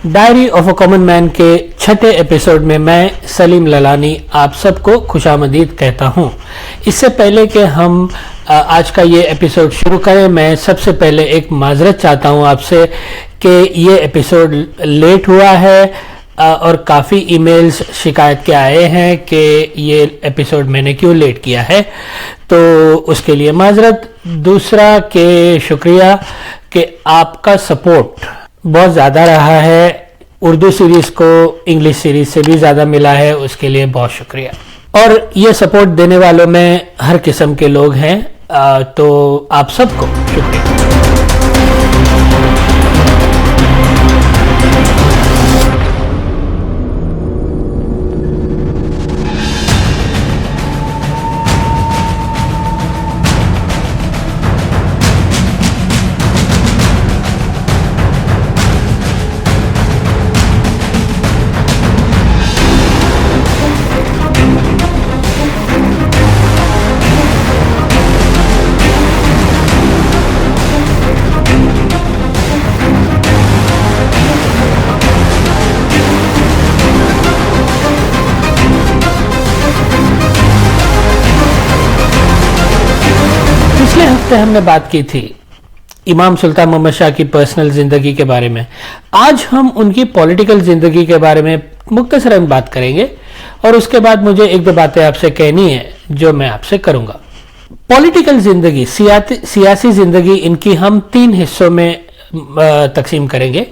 Diary of a common man के छठे episode में मैं सलीम ललानी आप सबको खुशामदीद कहता हूं। इससे पहले कि हम आज का ये एपिसोड शुरू करें, मैं सबसे पहले एक माजरत चाहता हूं आपसे कि ये एपिसोड लेट हुआ है और काफ़ी ईमेल्स शिकायत के आए हैं कि ये एपिसोड मैंने क्यों लेट किया है, तो उसके लिए माजरत। दूसरा कि शुक्रिया कि आपका सपोर्ट बहुत ज़्यादा रहा है, उर्दू सीरीज़ को इंग्लिश सीरीज़ से भी ज़्यादा मिला है, उसके लिए बहुत शुक्रिया। और ये सपोर्ट देने वालों में हर किस्म के लोग हैं, तो आप सबको शुक्रिया। पिछले हफ्ते हमने बात की थी इमाम सुल्तान मोहम्मद शाह की पर्सनल जिंदगी के बारे में। आज हम उनकी पॉलिटिकल जिंदगी के बारे में मुख्तसरन बात करेंगे और उसके बाद मुझे एक दो बातें आपसे कहनी है जो मैं आपसे करूंगा। पॉलिटिकल जिंदगी, सियासी जिंदगी, इनकी हम तीन हिस्सों में तकसीम करेंगे।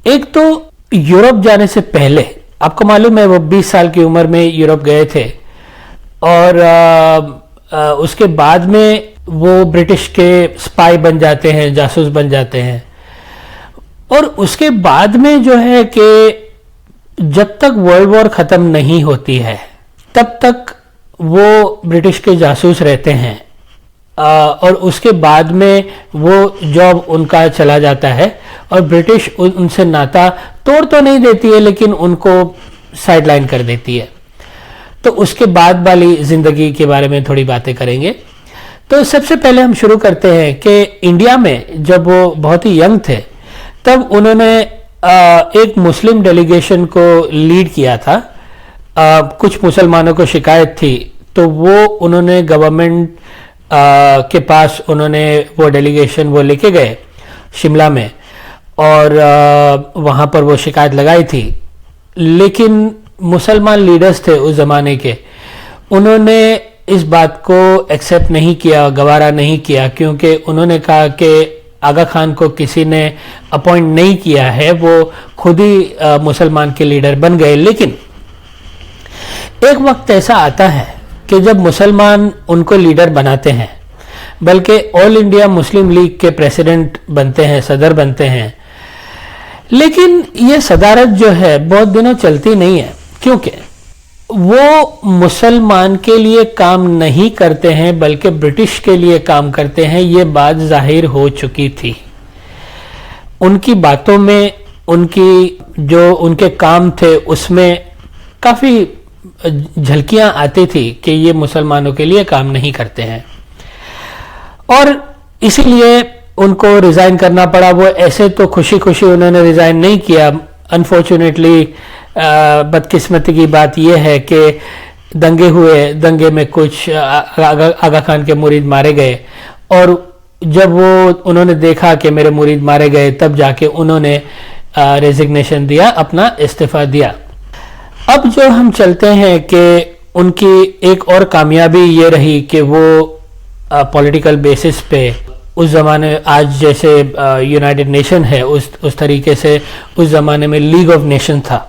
एक तो यूरोप जाने से पहले, आपको मालूम है वो 20 साल की उम्र में यूरोप गए थे और उसके बाद में वो ब्रिटिश के स्पाई बन जाते हैं, जासूस बन जाते हैं। और उसके बाद में जो है कि जब तक वर्ल्ड वॉर खत्म नहीं होती है तब तक वो ब्रिटिश के जासूस रहते हैं और उसके बाद में वो जॉब उनका चला जाता है और ब्रिटिश उनसे नाता तोड़ तो नहीं देती है लेकिन उनको साइडलाइन कर देती है। तो उसके बाद वाली जिंदगी के बारे में थोड़ी बातें करेंगे। तो सबसे पहले हम शुरू करते हैं कि इंडिया में जब वो बहुत ही यंग थे तब उन्होंने एक मुस्लिम डेलीगेशन को लीड किया था। कुछ मुसलमानों को शिकायत थी तो वो उन्होंने गवर्नमेंट के पास उन्होंने वो डेलीगेशन वो लेके गए शिमला में और वहाँ पर वो शिकायत लगाई थी। लेकिन मुसलमान लीडर्स थे उस जमाने के, उन्होंने इस बात को एक्सेप्ट नहीं किया, गवारा नहीं किया, क्योंकि उन्होंने कहा कि आगा खान को किसी ने अपॉइंट नहीं किया है, वो खुद ही मुसलमान के लीडर बन गए। लेकिन एक वक्त ऐसा आता है कि जब मुसलमान उनको लीडर बनाते हैं, बल्कि ऑल इंडिया मुस्लिम लीग के प्रेसिडेंट बनते हैं, सदर बनते हैं। लेकिन ये सदारत जो है बहुत दिनों चलती नहीं है, क्योंकि वो मुसलमान के लिए काम नहीं करते हैं बल्कि ब्रिटिश के लिए काम करते हैं। ये बात जाहिर हो चुकी थी। उनकी बातों में, उनकी जो उनके काम थे उसमें काफ़ी झलकियां आती थी कि ये मुसलमानों के लिए काम नहीं करते हैं और इसीलिए उनको रिज़ाइन करना पड़ा। वो ऐसे तो खुशी खुशी उन्होंने रिज़ाइन नहीं किया। अनफॉर्चुनेटली बदकिस्मती की बात यह है कि दंगे हुए, दंगे में कुछ आगा खान के मुरीद मारे गए और जब वो उन्होंने देखा कि मेरे मुरीद मारे गए तब जाके उन्होंने रेजिग्नेशन दिया, अपना इस्तीफा दिया। अब जो हम चलते हैं कि उनकी एक और कामयाबी ये रही कि वो पॉलिटिकल बेसिस पे उस ज़माने, आज जैसे यूनाइटेड नेशन है उस तरीके से उस ज़माने में लीग ऑफ नेशन था।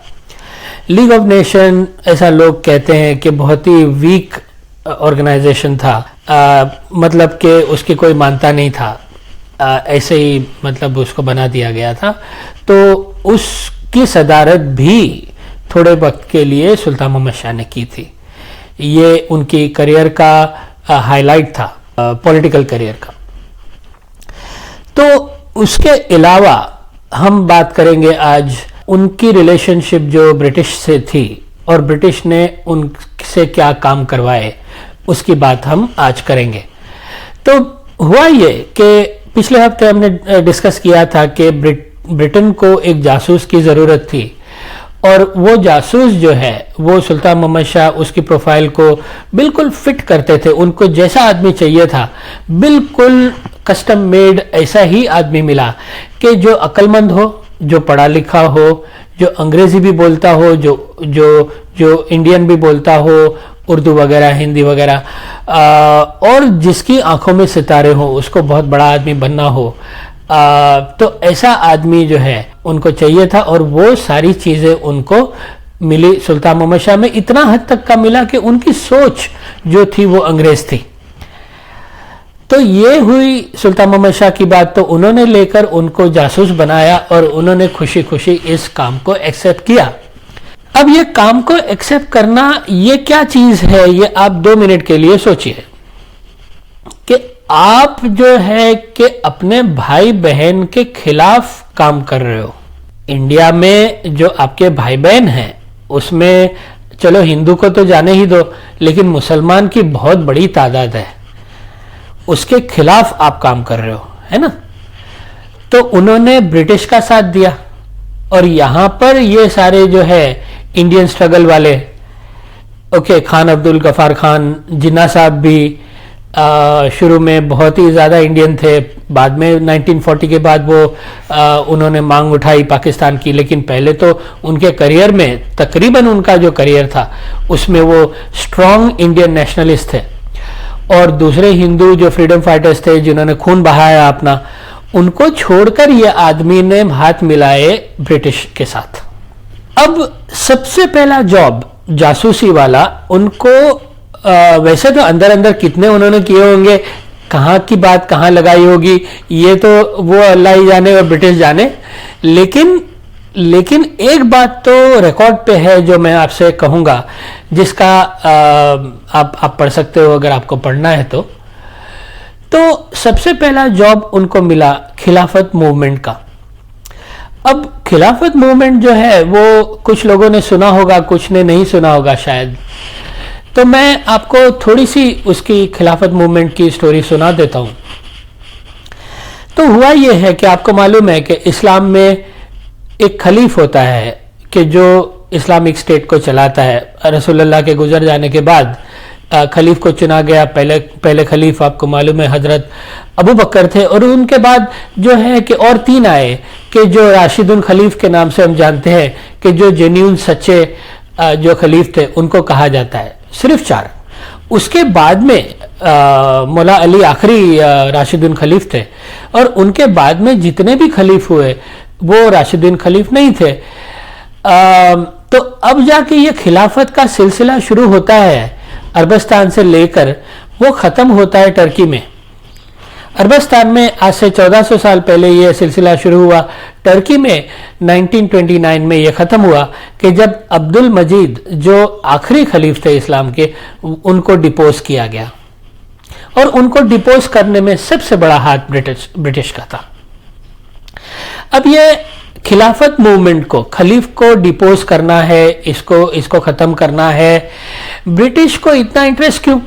लीग ऑफ नेशन, ऐसा लोग कहते हैं कि बहुत ही वीक ऑर्गेनाइजेशन था, मतलब कि उसकी कोई मानता नहीं था, ऐसे ही मतलब उसको बना दिया गया था। तो उसकी सदारत भी थोड़े वक्त के लिए सुल्तान मोहम्मद शाह ने की थी। ये उनकी करियर का हाईलाइट था, पॉलिटिकल करियर का। तो उसके अलावा हम बात करेंगे आज उनकी रिलेशनशिप जो ब्रिटिश से थी और ब्रिटिश ने उनसे क्या काम करवाए, उसकी बात हम आज करेंगे। तो हुआ ये कि पिछले हफ्ते हमने डिस्कस किया था कि ब्रिटेन को एक जासूस की ज़रूरत थी, और वो जासूस जो है वो सुल्तान मोहम्मद शाह उसकी प्रोफाइल को बिल्कुल फिट करते थे, उनको जैसा आदमी चाहिए था बिल्कुल कस्टम मेड ऐसा ही आदमी मिला कि जो अक्लमंद हो, जो पढ़ा लिखा हो, जो अंग्रेजी भी बोलता हो, जो जो जो इंडियन भी बोलता हो, उर्दू वगैरह हिंदी वगैरह, और जिसकी आंखों में सितारे हो, उसको बहुत बड़ा आदमी बनना हो। तो ऐसा आदमी जो है उनको चाहिए था, और वो सारी चीज़ें उनको मिली सुल्तान मोहम्मद शाह में। इतना हद तक का मिला कि उनकी सोच जो थी वो अंग्रेज थी। तो ये हुई सुल्तान मोहम्मद शाह की बात, तो उन्होंने लेकर उनको जासूस बनाया और उन्होंने खुशी खुशी इस काम को एक्सेप्ट किया। अब ये काम को एक्सेप्ट करना ये क्या चीज है, ये आप 2 मिनट के लिए सोचिए कि आप जो है कि अपने भाई बहन के खिलाफ काम कर रहे हो। इंडिया में जो आपके भाई बहन हैं उसमें चलो हिंदू को तो जाने ही दो, लेकिन मुसलमान की बहुत बड़ी तादाद है, उसके खिलाफ आप काम कर रहे हो, है ना। तो उन्होंने ब्रिटिश का साथ दिया, और यहां पर ये सारे जो है इंडियन स्ट्रगल वाले, ओके, खान अब्दुल गफार खान, जिन्ना साहब भी शुरू में बहुत ही ज़्यादा इंडियन थे, बाद में 1940 के बाद वो उन्होंने मांग उठाई पाकिस्तान की, लेकिन पहले तो उनके करियर में तकरीबन उनका जो करियर था उसमें वो स्ट्रॉन्ग इंडियन नेशनलिस्ट थे। और दूसरे हिंदू जो फ्रीडम फाइटर्स थे जिन्होंने खून बहाया अपना, उनको छोड़कर ये आदमी ने हाथ मिलाए ब्रिटिश के साथ। अब सबसे पहला जॉब जासूसी वाला उनको वैसे तो अंदर अंदर कितने उन्होंने किए होंगे, कहाँ की बात कहाँ लगाई होगी ये तो वो अल्लाह ही जाने और ब्रिटिश जाने, लेकिन एक बात तो रिकॉर्ड पे है जो मैं आपसे कहूँगा, जिसका आप पढ़ सकते हो अगर आपको पढ़ना है तो सबसे पहला जॉब उनको मिला खिलाफत मूवमेंट का। अब खिलाफत मूवमेंट जो है वो कुछ लोगों ने सुना होगा, कुछ ने नहीं सुना होगा शायद, तो मैं आपको थोड़ी सी उसकी खिलाफत मूवमेंट की स्टोरी सुना देता हूँ। तो हुआ ये है कि आपको मालूम है कि इस्लाम में एक खलीफ होता है कि जो इस्लामिक स्टेट को चलाता है। रसूलुल्लाह के गुजर जाने के बाद खलीफ को चुना गया। पहले खलीफ आपको मालूम है हजरत अबू बकर थे, और उनके बाद जो है कि और 3 आए कि जो राशिदुल खलीफ के नाम से हम जानते हैं कि जो जेन्यून सच्चे जो खलीफ थे उनको कहा जाता है, सिर्फ 4। उसके बाद में मौला अली आखिरी राशिदुल खलीफ थे, और उनके बाद में जितने भी खलीफ हुए वो राशिदुल खलीफ नहीं थे। तो अब जाके ये खिलाफत का सिलसिला शुरू होता है अरबस्तान से लेकर, वो ख़त्म होता है टर्की में। अरबस्तान में आज से 1400 साल पहले ये सिलसिला शुरू हुआ, टर्की में 1929 में ये ख़त्म हुआ कि जब अब्दुल मजीद जो आखिरी खलीफ थे इस्लाम के, उनको डिपोज किया गया, और उनको डिपोज करने में सबसे बड़ा हाथ ब्रिटिश का था। अब ये खिलाफत मूवमेंट को, खलीफ को डिपोज करना है, इसको ख़त्म करना है, ब्रिटिश को इतना इंटरेस्ट क्यों?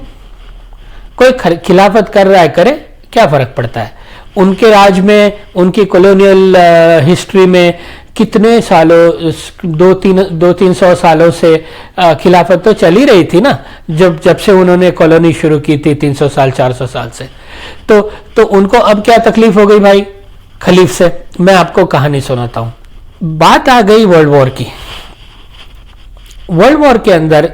कोई खिलाफत कर रहा है, करे, क्या फ़र्क पड़ता है? उनके राज में, उनकी कॉलोनियल हिस्ट्री में कितने सालों, 200-300 सालों से खिलाफत तो चल ही रही थी ना, जब से उन्होंने कॉलोनी शुरू की थी 300 साल 400 साल से। तो उनको अब क्या तकलीफ हो गई भाई खलीफ से? मैं आपको कहानी सुनाता हूं। बात आ गई वर्ल्ड वॉर की। वर्ल्ड वॉर के अंदर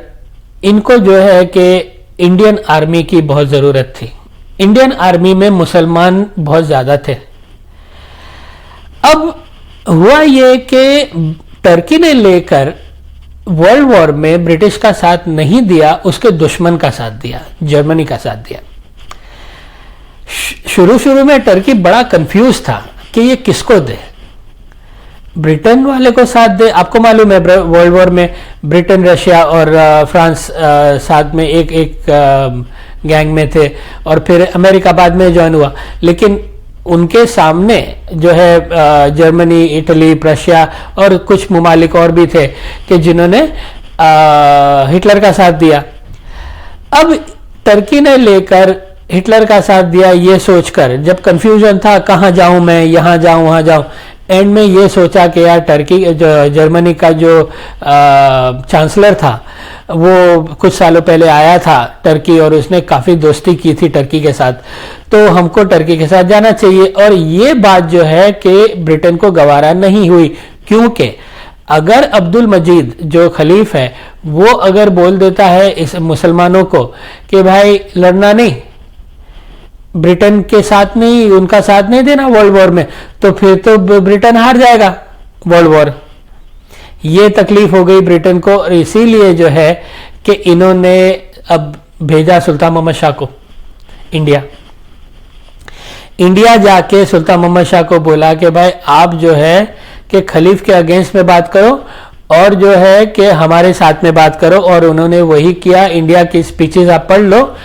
इनको जो है कि इंडियन आर्मी की बहुत ज़रूरत थी। इंडियन आर्मी में मुसलमान बहुत ज़्यादा थे। अब हुआ ये कि टर्की ने लेकर वर्ल्ड वॉर में ब्रिटिश का साथ नहीं दिया, उसके दुश्मन का साथ दिया, जर्मनी का साथ दिया। शुरू में टर्की बड़ा कंफ्यूज था कि ये किसको दे, ब्रिटेन वाले को साथ दे। आपको मालूम है वर्ल्ड वॉर में ब्रिटेन, रशिया और फ्रांस साथ में एक गैंग में थे, और फिर अमेरिका बाद में ज्वाइन हुआ। लेकिन उनके सामने जो है जर्मनी, इटली, प्रशिया और कुछ ममालिक और भी थे कि जिन्होंने हिटलर का साथ दिया। अब टर्की ने लेकर हिटलर का साथ दिया ये सोचकर, जब कंफ्यूजन था कहाँ जाऊं मैं, यहाँ जाऊं वहाँ जाऊं, एंड में ये सोचा कि यार टर्की जो जर्मनी का जो चांसलर था वो कुछ सालों पहले आया था टर्की और उसने काफी दोस्ती की थी टर्की के साथ, तो हमको टर्की के साथ जाना चाहिए। और ये बात जो है कि ब्रिटेन को गवारा नहीं हुई, क्योंकि अगर अब्दुल मजीद जो खलीफ है वो अगर बोल देता है इस मुसलमानों को कि भाई लड़ना नहीं, ब्रिटेन के साथ नहीं, उनका साथ नहीं देना वर्ल्ड वॉर में, तो फिर तो ब्रिटेन हार जाएगा वर्ल्ड वॉर। ये तकलीफ हो गई ब्रिटेन को, और इसीलिए जो है कि इन्होंने अब भेजा सुल्तान मोहम्मद शाह को इंडिया। इंडिया जाके सुल्तान मोहम्मद शाह को बोला कि भाई आप जो है कि खलीफ के अगेंस्ट में बात करो और जो है कि हमारे साथ में बात करो, और उन्होंने वही किया। इंडिया की स्पीचेस आप पढ़ लो,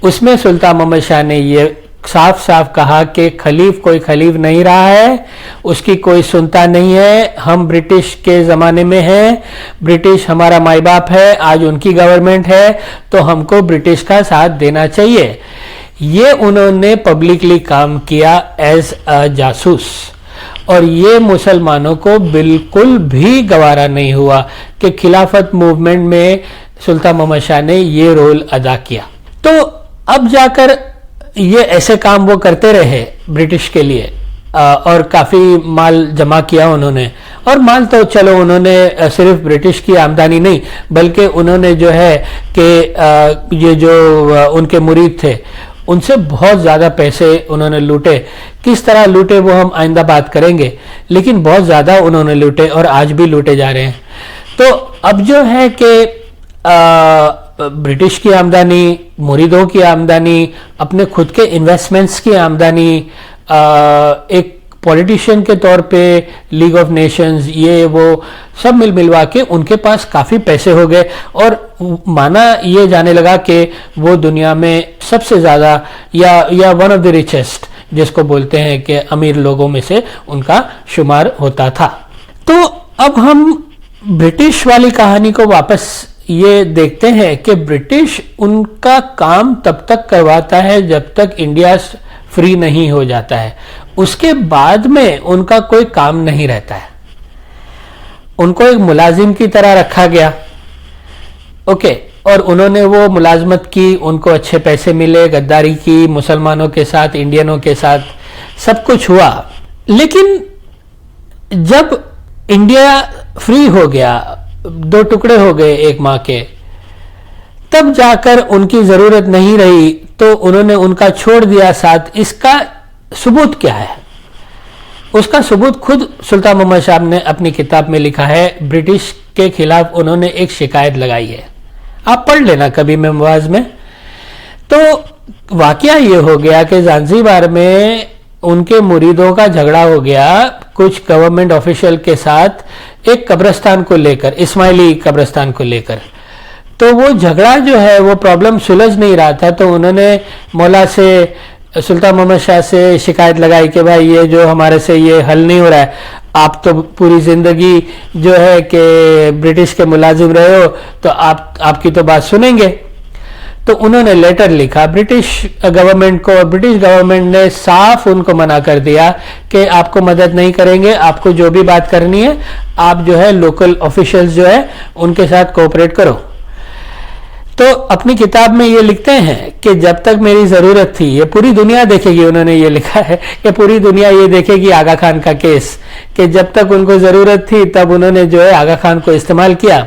उसमें सुल्तान मोहम्मद शाह ने ये साफ साफ कहा कि खलीफ कोई खलीफ नहीं रहा है, उसकी कोई सुनता नहीं है, हम ब्रिटिश के ज़माने में हैं, ब्रिटिश हमारा माई बाप है, आज उनकी गवर्नमेंट है, तो हमको ब्रिटिश का साथ देना चाहिए। ये उन्होंने पब्लिकली काम किया एज अ जासूस, और ये मुसलमानों को बिल्कुल भी गवारा नहीं हुआ कि खिलाफत मूवमेंट में सुल्तान मोहम्मद शाह ने ये रोल अदा किया। तो अब जाकर ये ऐसे काम वो करते रहे ब्रिटिश के लिए, और काफ़ी माल जमा किया उन्होंने। और माल तो चलो उन्होंने सिर्फ ब्रिटिश की आमदनी नहीं, बल्कि उन्होंने जो है कि ये जो उनके मुरीद थे उनसे बहुत ज़्यादा पैसे उन्होंने लूटे। किस तरह लूटे वो हम आइंदा बात करेंगे, लेकिन बहुत ज़्यादा उन्होंने लूटे और आज भी लूटे जा रहे हैं। तो अब जो है कि ब्रिटिश की आमदनी, मुरीदों की आमदनी, अपने खुद के इन्वेस्टमेंट्स की आमदनी, एक पॉलिटिशियन के तौर पे लीग ऑफ नेशंस, ये वो सब मिलवा के उनके पास काफ़ी पैसे हो गए, और माना ये जाने लगा कि वो दुनिया में सबसे ज़्यादा या वन ऑफ द रिचेस्ट, जिसको बोलते हैं कि अमीर लोगों में से उनका शुमार होता था। तो अब हम ब्रिटिश वाली कहानी को वापस ये देखते हैं कि ब्रिटिश उनका काम तब तक करवाता है जब तक इंडिया फ्री नहीं हो जाता है, उसके बाद में उनका कोई काम नहीं रहता है। उनको एक मुलाजिम की तरह रखा गया, ओके, और उन्होंने वो मुलाजमत की, उनको अच्छे पैसे मिले, गद्दारी की मुसलमानों के साथ, इंडियनों के साथ, सब कुछ हुआ। लेकिन जब इंडिया फ्री हो गया, दो टुकड़े हो गए एक माँ के, तब जाकर उनकी जरूरत नहीं रही, तो उन्होंने उनका छोड़ दिया साथ। इसका सबूत क्या है? उसका सबूत खुद सुल्तान मोहम्मद शाह ने अपनी किताब में लिखा है। ब्रिटिश के खिलाफ उन्होंने एक शिकायत लगाई है, आप पढ़ लेना कभी मेमोइर्स में। तो वाकया ये हो गया कि ज़ांज़ीबार में उनके मुरीदों का झगड़ा हो गया कुछ गवर्नमेंट ऑफिशियल के साथ, एक कब्रिस्तान को लेकर, इस्माइली कब्रिस्तान को लेकर। तो वो झगड़ा जो है वो प्रॉब्लम सुलझ नहीं रहा था, तो उन्होंने मौला से, सुल्तान मोहम्मद शाह से शिकायत लगाई कि भाई ये जो हमारे से ये हल नहीं हो रहा है, आप तो पूरी ज़िंदगी जो है कि ब्रिटिश के मुलाजिम रहे हो, तो आपकी तो बात सुनेंगे। तो उन्होंने लेटर लिखा ब्रिटिश गवर्नमेंट को, और ब्रिटिश गवर्नमेंट ने साफ उनको मना कर दिया कि आपको मदद नहीं करेंगे, आपको जो भी बात करनी है आप जो है लोकल ऑफिशियल्स जो है उनके साथ कोऑपरेट करो। तो अपनी किताब में ये लिखते हैं कि जब तक मेरी ज़रूरत थी, ये पूरी दुनिया देखेगी, उन्होंने ये लिखा है कि पूरी दुनिया ये देखेगी आगा खान का केस, कि जब तक उनको ज़रूरत थी तब उन्होंने जो है आगा खान को इस्तेमाल किया,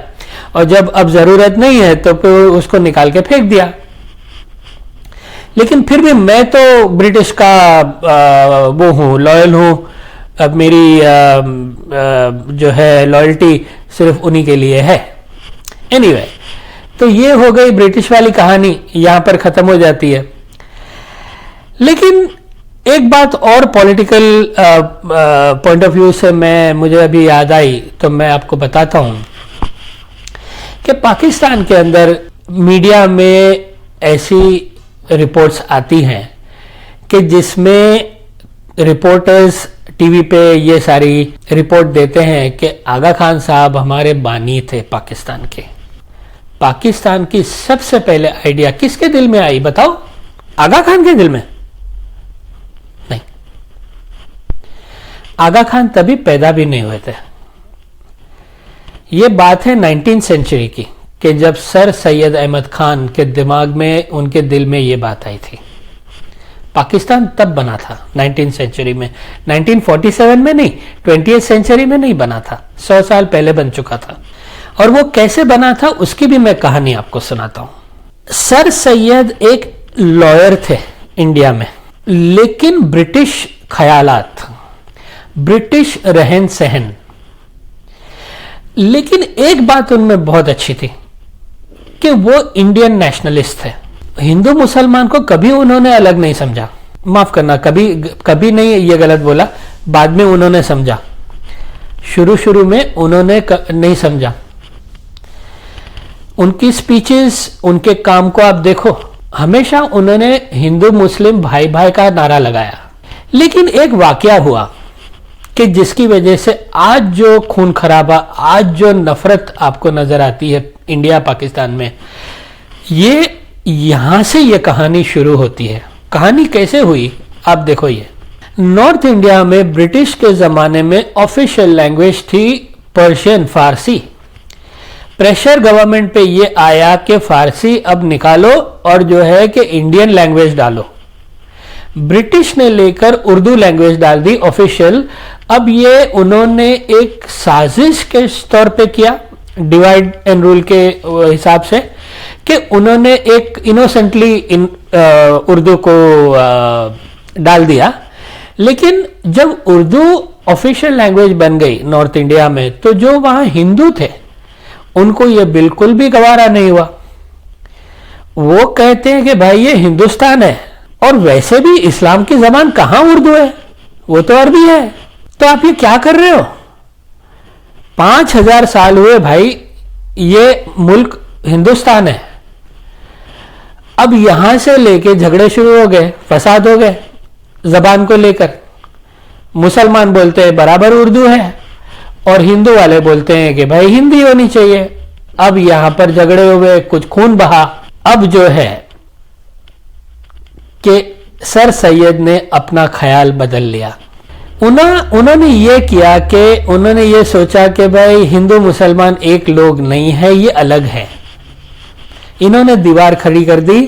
और जब अब ज़रूरत नहीं है तो फिर उसको निकाल के फेंक दिया। लेकिन फिर भी मैं तो ब्रिटिश का वो हूँ, लॉयल हूँ। अब मेरी जो है लॉयल्टी सिर्फ उन्हीं के लिए है। एनीवे, तो ये हो गई ब्रिटिश वाली कहानी, यहां पर खत्म हो जाती है। लेकिन एक बात और पॉलिटिकल पॉइंट ऑफ व्यू से मुझे अभी याद आई, तो मैं आपको बताता हूं कि पाकिस्तान के अंदर मीडिया में ऐसी रिपोर्ट्स आती हैं कि जिसमें रिपोर्टर्स टीवी पे ये सारी रिपोर्ट देते हैं कि आगा खान साहब हमारे बानी थे पाकिस्तान के। पाकिस्तान की सबसे पहले आइडिया किसके दिल में आई बताओ? आगा खान के दिल में नहीं। आगा खान तभी पैदा भी नहीं हुए थे। ये बात है 19वीं सेंचुरी की, कि जब सर सैयद अहमद खान के दिमाग में, उनके दिल में ये बात आई थी। पाकिस्तान तब बना था 19वीं सेंचुरी में, 1947 में नहीं, 20वीं सेंचुरी में नहीं बना था, 100 साल पहले बन चुका था। और वो कैसे बना था उसकी भी मैं कहानी आपको सुनाता हूं। सर सैयद एक लॉयर थे इंडिया में, लेकिन ब्रिटिश ख्यालात, ब्रिटिश रहन सहन, लेकिन एक बात उनमें बहुत अच्छी थी कि वो इंडियन नेशनलिस्ट थे। हिंदू मुसलमान को कभी उन्होंने अलग नहीं समझा, माफ करना, कभी नहीं, ये गलत बोला, बाद में उन्होंने समझा, शुरू में उन्होंने नहीं समझा। उनकी स्पीचेस, उनके काम को आप देखो, हमेशा उन्होंने हिंदू मुस्लिम भाई भाई का नारा लगाया। लेकिन एक वाकया हुआ कि जिसकी वजह से आज जो खून खराबा, आज जो नफरत आपको नजर आती है इंडिया पाकिस्तान में, ये यहां से ये कहानी शुरू होती है। कहानी कैसे हुई आप देखो। ये नॉर्थ इंडिया में ब्रिटिश के जमाने में ऑफिशियल लैंग्वेज थी पर्शियन, फारसी। प्रेशर गवर्नमेंट पे ये आया कि फारसी अब निकालो और जो है कि इंडियन लैंग्वेज डालो। ब्रिटिश ने लेकर उर्दू लैंग्वेज डाल दी ऑफिशियल। अब ये उन्होंने एक साजिश के तौर पे किया, डिवाइड एंड रूल के हिसाब से, कि उन्होंने एक इनोसेंटली उर्दू को डाल दिया। लेकिन जब उर्दू ऑफिशियल लैंग्वेज बन गई नॉर्थ इंडिया में, तो जो वहां हिंदू थे उनको ये बिल्कुल भी गवारा नहीं हुआ। वो कहते हैं कि भाई ये हिंदुस्तान है, और वैसे भी इस्लाम की जबान कहां उर्दू है, वो तो अरबी है, तो आप ये क्या कर रहे हो। 5000 साल हुए भाई, ये मुल्क हिंदुस्तान है। अब यहां से लेके झगड़े शुरू हो गए, फसाद हो गए जबान को लेकर। मुसलमान बोलते हैं बराबर उर्दू है, और हिंदू वाले बोलते हैं कि भाई हिंदी होनी चाहिए। अब यहां पर झगड़े हुए, कुछ खून बहा। अब जो है कि सर सैयद ने अपना ख्याल बदल लिया। उन्होंने ये किया कि उन्होंने ये सोचा कि भाई हिंदू मुसलमान एक लोग नहीं है, ये अलग है। इन्होंने दीवार खड़ी कर दी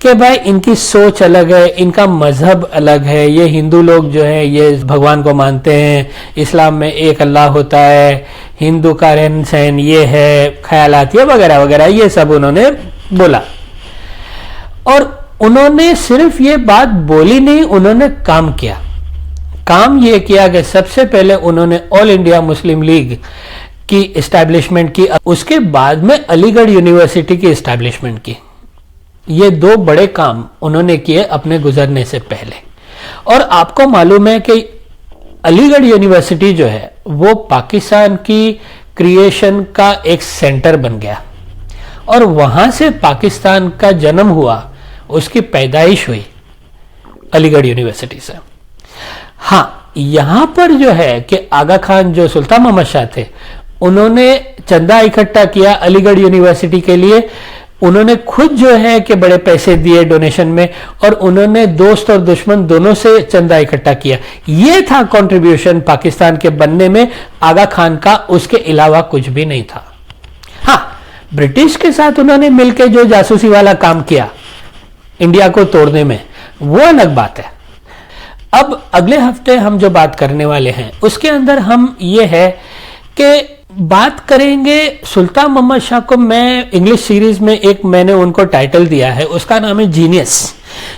कि भाई इनकी सोच अलग है, इनका मजहब अलग है। ये हिंदू लोग जो है ये भगवान को मानते हैं, इस्लाम में एक अल्लाह होता है, हिंदू का रहन सहन ये है, ख्यालात ये वगैरह वगैरह, ये सब उन्होंने बोला। और उन्होंने सिर्फ ये बात बोली नहीं, उन्होंने काम किया। काम ये किया कि सबसे पहले उन्होंने ऑल इंडिया मुस्लिम लीग की एस्टैब्लिशमेंट की, उसके बाद में अलीगढ़ यूनिवर्सिटी की एस्टैब्लिशमेंट की। ये दो बड़े काम उन्होंने किए अपने गुजरने से पहले। और आपको मालूम है कि अलीगढ़ यूनिवर्सिटी जो है वो पाकिस्तान की क्रिएशन का एक सेंटर बन गया, और वहां से पाकिस्तान का जन्म हुआ, उसकी पैदाइश हुई अलीगढ़ यूनिवर्सिटी से। हाँ, यहां पर जो है कि आगा खान जो सुल्तान मोहम्मद शाह थे, उन्होंने चंदा इकट्ठा किया अलीगढ़ यूनिवर्सिटी के लिए। उन्होंने खुद जो है कि बड़े पैसे दिए डोनेशन में, और उन्होंने दोस्त और दुश्मन दोनों से चंदा इकट्ठा किया। यह था कंट्रीब्यूशन पाकिस्तान के बनने में आगा खान का, उसके अलावा कुछ भी नहीं था। हाँ, ब्रिटिश के साथ उन्होंने मिलकर जो जासूसी वाला काम किया इंडिया को तोड़ने में, वो अलग बात है। अब अगले हफ्ते हम जो बात करने वाले हैं उसके अंदर हम ये है कि बात करेंगे सुल्तान मोहम्मद शाह को। मैं इंग्लिश सीरीज में एक मैंने उनको टाइटल दिया है, उसका नाम है जीनियस।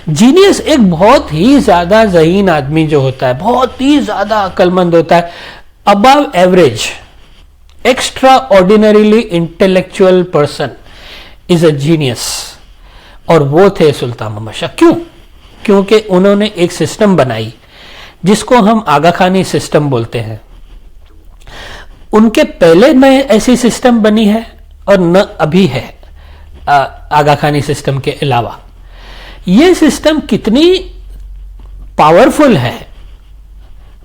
जीनियस एक बहुत ही ज्यादा ज़हीन आदमी जो होता है, बहुत ही ज्यादा अक्लमंद होता है, above average, extra ordinarily intellectual person is a genius. और वो थे सुल्तान मोहम्मद शाह। क्यों? क्योंकि उन्होंने एक सिस्टम बनाई जिसको हम आगा खानी सिस्टम बोलते हैं। उनके पहले न ऐसी सिस्टम बनी है और न अभी है आगा खानी सिस्टम के अलावा। यह सिस्टम कितनी पावरफुल है,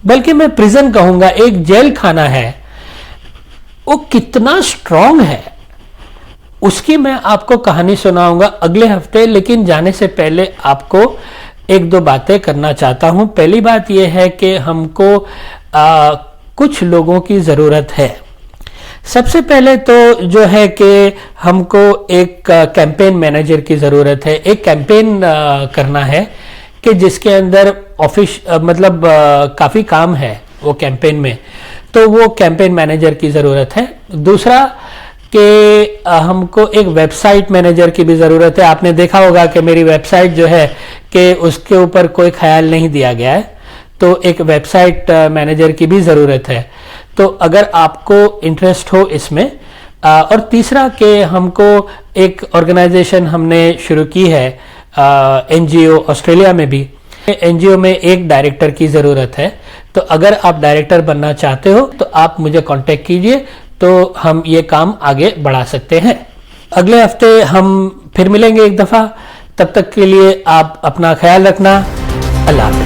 बल्कि मैं प्रिजन कहूंगा, एक जेल खाना है, वो कितना स्ट्रांग है, उसकी मैं आपको कहानी सुनाऊंगा अगले हफ्ते। लेकिन जाने से पहले आपको एक दो बातें करना चाहता हूं। पहली बात यह है कि हमको कुछ लोगों की ज़रूरत है। सबसे पहले तो जो है कि हमको एक कैंपेन मैनेजर की ज़रूरत है। एक कैंपेन करना है कि जिसके अंदर काफ़ी काम है वो कैंपेन में, तो वो कैंपेन मैनेजर की ज़रूरत है। दूसरा कि हमको एक वेबसाइट मैनेजर की भी ज़रूरत है। आपने देखा होगा कि मेरी वेबसाइट जो है कि उसके ऊपर कोई ख्याल नहीं दिया गया है, तो एक वेबसाइट मैनेजर की भी ज़रूरत है। तो अगर आपको इंटरेस्ट हो इसमें, और तीसरा कि हमको एक ऑर्गेनाइजेशन हमने शुरू की है एनजीओ, ऑस्ट्रेलिया में भी एनजीओ में एक डायरेक्टर की ज़रूरत है। तो अगर आप डायरेक्टर बनना चाहते हो तो आप मुझे कांटेक्ट कीजिए, तो हम ये काम आगे बढ़ा सकते हैं। अगले हफ्ते हम फिर मिलेंगे एक दफ़ा। तब तक के लिए आप अपना ख्याल रखना। अल्लाह हाफ़िज़।